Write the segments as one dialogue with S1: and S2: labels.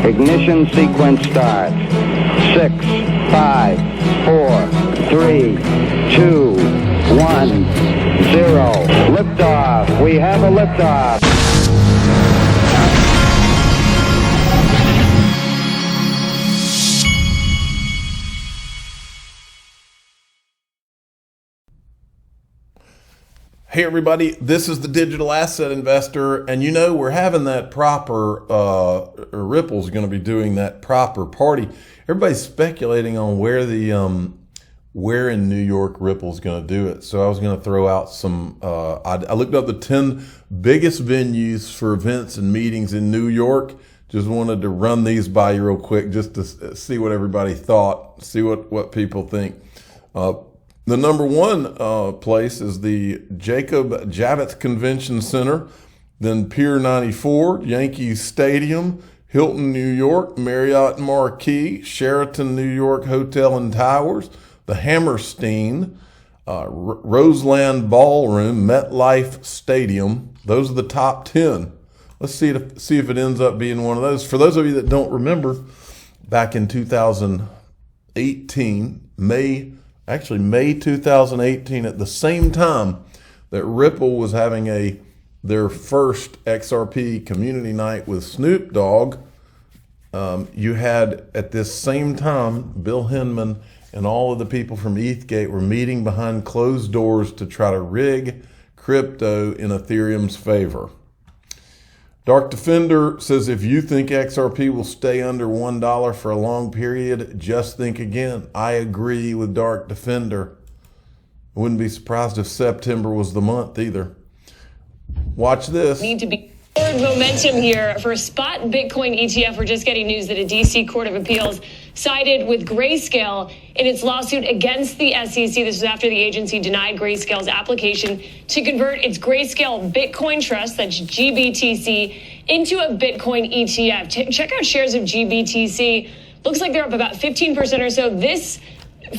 S1: Ignition sequence starts. 6, 5, 4, 3, 2, 1, 0. Liftoff. We have a liftoff.
S2: Hey everybody, this is the Digital Asset Investor, and you know we're having that proper, Ripple's going to be doing that proper party. Everybody's speculating on where in New York Ripple's going to do it. So I was going to throw out some, I looked up the 10 biggest venues for events and meetings in New York. Just wanted to run these by you real quick just to see what everybody thought, see what people think. The number one place is the Jacob Javits Convention Center, then Pier 94, Yankee Stadium, Hilton, New York, Marriott Marquis, Sheraton, New York Hotel and Towers, the Hammerstein, Roseland Ballroom, MetLife Stadium. Those are the top 10. Let's see if it ends up being one of those. For those of you that don't remember, back in 2018, May 2018, at the same time that Ripple was having their first XRP community night with Snoop Dogg, you had at this same time Bill Hinman and all of the people from ETHgate were meeting behind closed doors to try to rig crypto in Ethereum's favor. Dark Defender says, if you think XRP will stay under $1 for a long period, just think again. I agree with Dark Defender. I wouldn't be surprised if September was the month either. Watch this.
S3: Need to be forward momentum here for a spot Bitcoin ETF. We're just getting news that a DC Court of Appeals sided with Grayscale in its lawsuit against the SEC. This was after the agency denied Grayscale's application to convert its Grayscale Bitcoin Trust, that's GBTC, into a Bitcoin ETF. Check out shares of GBTC. Looks like they're up about 15% or so. This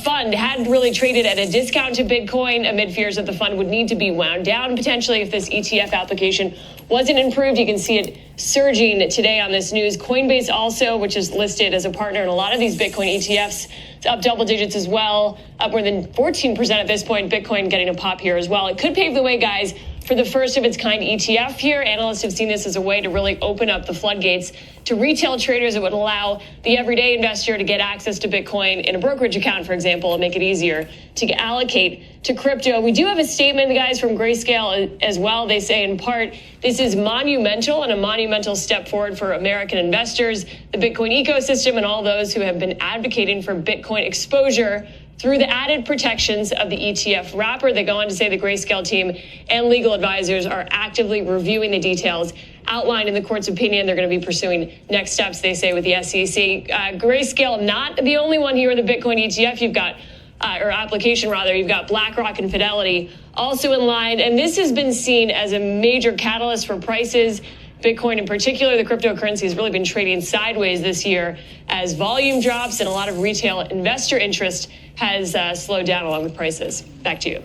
S3: fund had really traded at a discount to Bitcoin amid fears that the fund would need to be wound down potentially if this ETF application wasn't improved. You can see it surging today on this news. Coinbase also, which is listed as a partner in a lot of these Bitcoin ETFs, it's up double digits as well, up more than 14% at this point. Bitcoin getting a pop here as well. It could pave the way, guys, for the first of its kind ETF here. Analysts have seen this as a way to really open up the floodgates to retail traders. It would allow the everyday investor to get access to Bitcoin in a brokerage account, for example, and make it easier to allocate to crypto. We do have a statement, guys, from Grayscale as well. They say, in part, this is monumental and a monumental step forward for American investors, the Bitcoin ecosystem, and all those who have been advocating for Bitcoin exposure through the added protections of the ETF wrapper. They go on to say the Grayscale team and legal advisors are actively reviewing the details outlined in the court's opinion. They're going to be pursuing next steps, they say, with the SEC. Grayscale, not the only one here in the Bitcoin ETF. You've got, or application rather, you've got BlackRock and Fidelity also in line. And this has been seen as a major catalyst for prices. Bitcoin in particular, the cryptocurrency has really been trading sideways this year as volume drops and a lot of retail investor interest has slowed down along with prices. Back to you.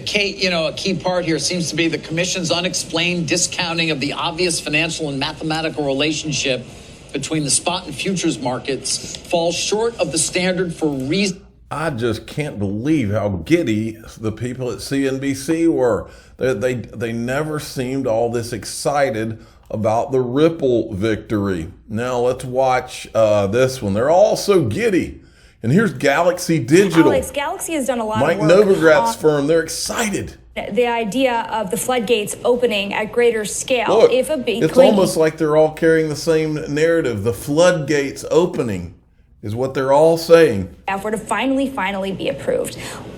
S4: Kate, a key part here seems to be the commission's unexplained discounting of the obvious financial and mathematical relationship between the spot and futures markets falls short of the standard for reason.
S2: I just can't believe how giddy the people at CNBC were. They never seemed all this excited about the Ripple victory. Now let's watch this one. They're all so giddy. And here's Galaxy Digital.
S5: Alex, Galaxy has done a lot
S2: Mike
S5: of work.
S2: Mike Novogratz firm, they're excited.
S5: The idea of the floodgates opening at greater scale.
S2: Look,
S5: if a Bitcoin,
S2: it's almost like they're all carrying the same narrative. The floodgates opening is what they're all saying.
S5: If we're to finally be approved,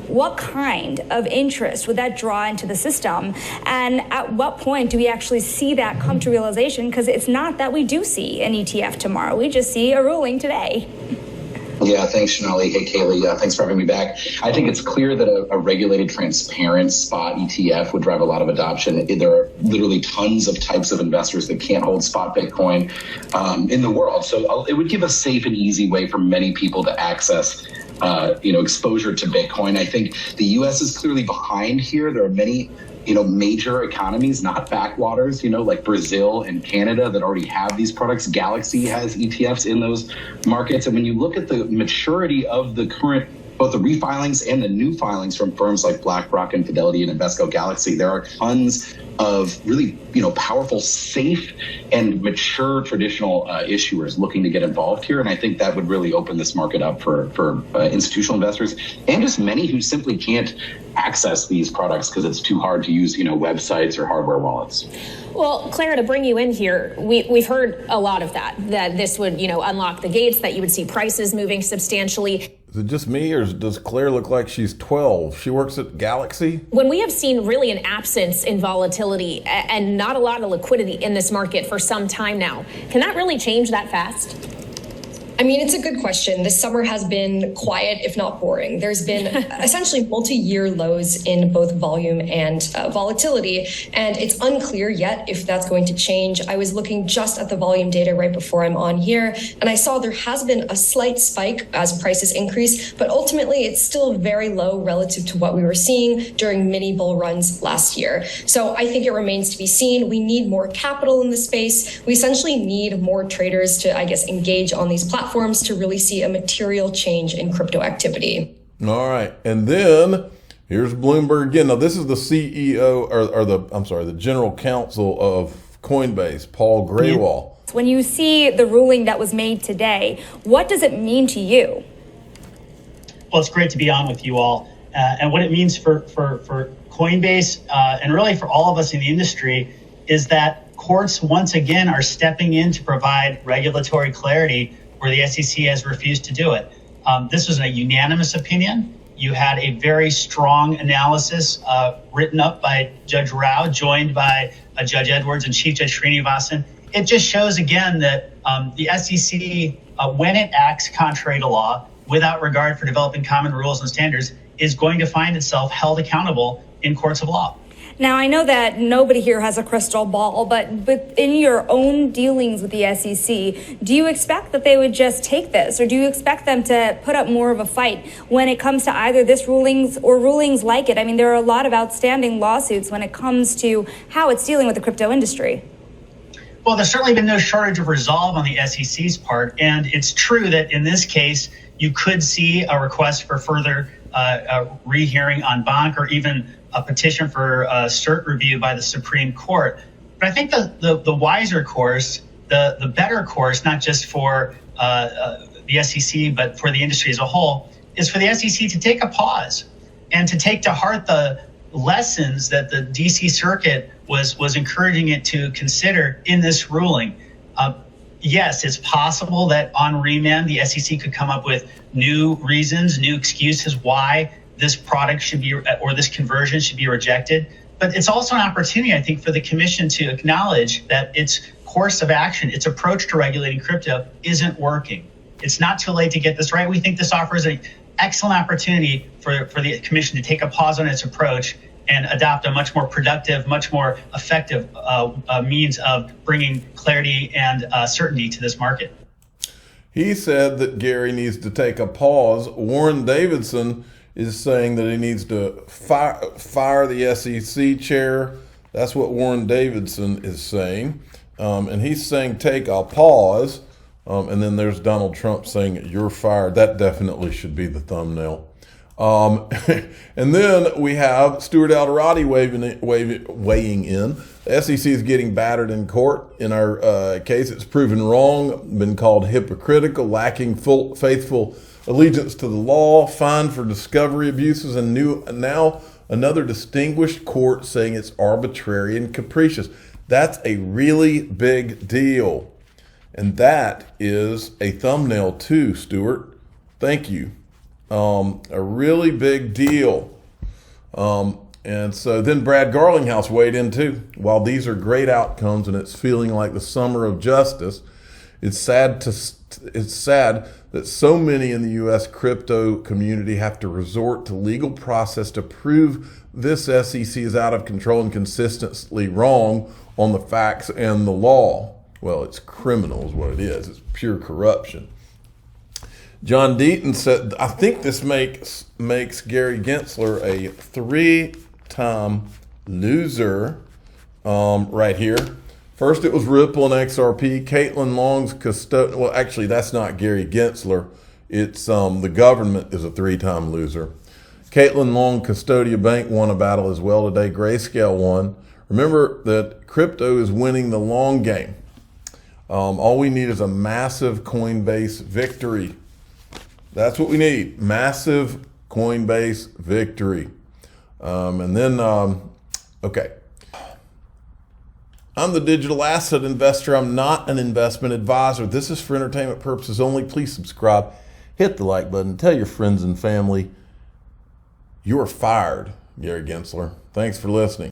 S5: what kind of interest would that draw into the system? And at what point do we actually see that come to realization? Because it's not that we do see an ETF tomorrow. We just see a ruling today.
S6: Yeah, thanks, Sonali. Hey, Kaylee, thanks for having me back. I think it's clear that a regulated, transparent spot ETF would drive a lot of adoption. There are literally tons of types of investors that can't hold spot Bitcoin in the world. So it would give a safe and easy way for many people to access exposure to Bitcoin. I think the U.S. is clearly behind here. There are many major economies, not backwaters, like Brazil and Canada that already have these products. Galaxy has ETFs in those markets. And when you look at the maturity of the current, both the refilings and the new filings from firms like BlackRock and Fidelity and Invesco Galaxy, there are tons of really, powerful, safe and mature traditional issuers looking to get involved here. And I think that would really open this market up for institutional investors and just many who simply can't access these products because it's too hard to use, websites or hardware wallets.
S7: Well, Clara, to bring you in here, we've heard a lot of that this would, unlock the gates, that you would see prices moving substantially.
S2: Is it just me, or does Claire look like she's 12? She works at Galaxy?
S7: When we have seen really an absence in volatility and not a lot of liquidity in this market for some time now, can that really change that fast?
S8: I mean, it's a good question. This summer has been quiet, if not boring. There's been essentially multi-year lows in both volume and volatility, and it's unclear yet if that's going to change. I was looking just at the volume data right before I'm on here, and I saw there has been a slight spike as prices increase, but ultimately it's still very low relative to what we were seeing during mini bull runs last year. So I think it remains to be seen. We need more capital in the space. We essentially need more traders to, engage on these platforms to really see a material change in crypto activity.
S2: All right. And then here's Bloomberg again. Now, this is the CEO or the general counsel of Coinbase, Paul Grewal.
S5: When you see the ruling that was made today, what does it mean to you?
S9: Well, it's great to be on with you all. And what it means for Coinbase and really for all of us in the industry is that courts once again are stepping in to provide regulatory clarity where the SEC has refused to do it. This was a unanimous opinion. You had a very strong analysis written up by Judge Rao, joined by Judge Edwards and Chief Judge Srinivasan. It just shows again that the SEC, when it acts contrary to law, without regard for developing common rules and standards, is going to find itself held accountable in courts of law.
S5: Now, I know that nobody here has a crystal ball, but in your own dealings with the SEC, do you expect that they would just take this, or do you expect them to put up more of a fight when it comes to either this rulings or rulings like it? I mean, there are a lot of outstanding lawsuits when it comes to how it's dealing with the crypto industry.
S9: Well, there's certainly been no shortage of resolve on the SEC's part, and it's true that in this case, you could see a request for further rehearing en banc, or even a petition for cert review by the Supreme Court. But I think the wiser course, the better course, not just for the SEC, but for the industry as a whole, is for the SEC to take a pause and to take to heart the lessons that the DC Circuit was encouraging it to consider in this ruling. Yes, it's possible that on remand, the SEC could come up with new reasons, new excuses why this product should be, or this conversion should be rejected. But it's also an opportunity, I think, for the commission to acknowledge that its course of action, its approach to regulating crypto isn't working. It's not too late to get this right. We think this offers an excellent opportunity for the commission to take a pause on its approach and adopt a much more productive, much more effective means of bringing clarity and certainty to this market.
S2: He said that Gary needs to take a pause. Warren Davidson is saying that he needs to fire the SEC chair. That's what Warren Davidson is saying. And he's saying take a pause. And then there's Donald Trump saying you're fired. That definitely should be the thumbnail. And then we have Stuart Alderati weighing in. The SEC is getting battered in court. In our case, it's proven wrong, been called hypocritical, lacking faithful allegiance to the law, fined for discovery abuses, and now another distinguished court saying it's arbitrary and capricious. That's a really big deal. And that is a thumbnail too, Stuart. Thank you. A really big deal. And so then Brad Garlinghouse weighed in too. While these are great outcomes and it's feeling like the summer of justice, it's sad that so many in the U.S. crypto community have to resort to legal process to prove this SEC is out of control and consistently wrong on the facts and the law. Well, it's criminal is what it is. It's pure corruption. John Deaton said, I think this makes Gary Gensler a 3-time loser right here. First, it was Ripple and XRP. Caitlin Long's custodian. Well, actually, that's not Gary Gensler. It's the government is a 3-time loser. Caitlin Long, Custodia Bank, won a battle as well today. Grayscale won. Remember that crypto is winning the long game. All we need is a massive Coinbase victory. That's what we need. Massive Coinbase victory. Okay. I'm the digital asset investor. I'm not an investment advisor. This is for entertainment purposes only. Please subscribe. Hit the like button. Tell your friends and family. You're fired, Gary Gensler. Thanks for listening.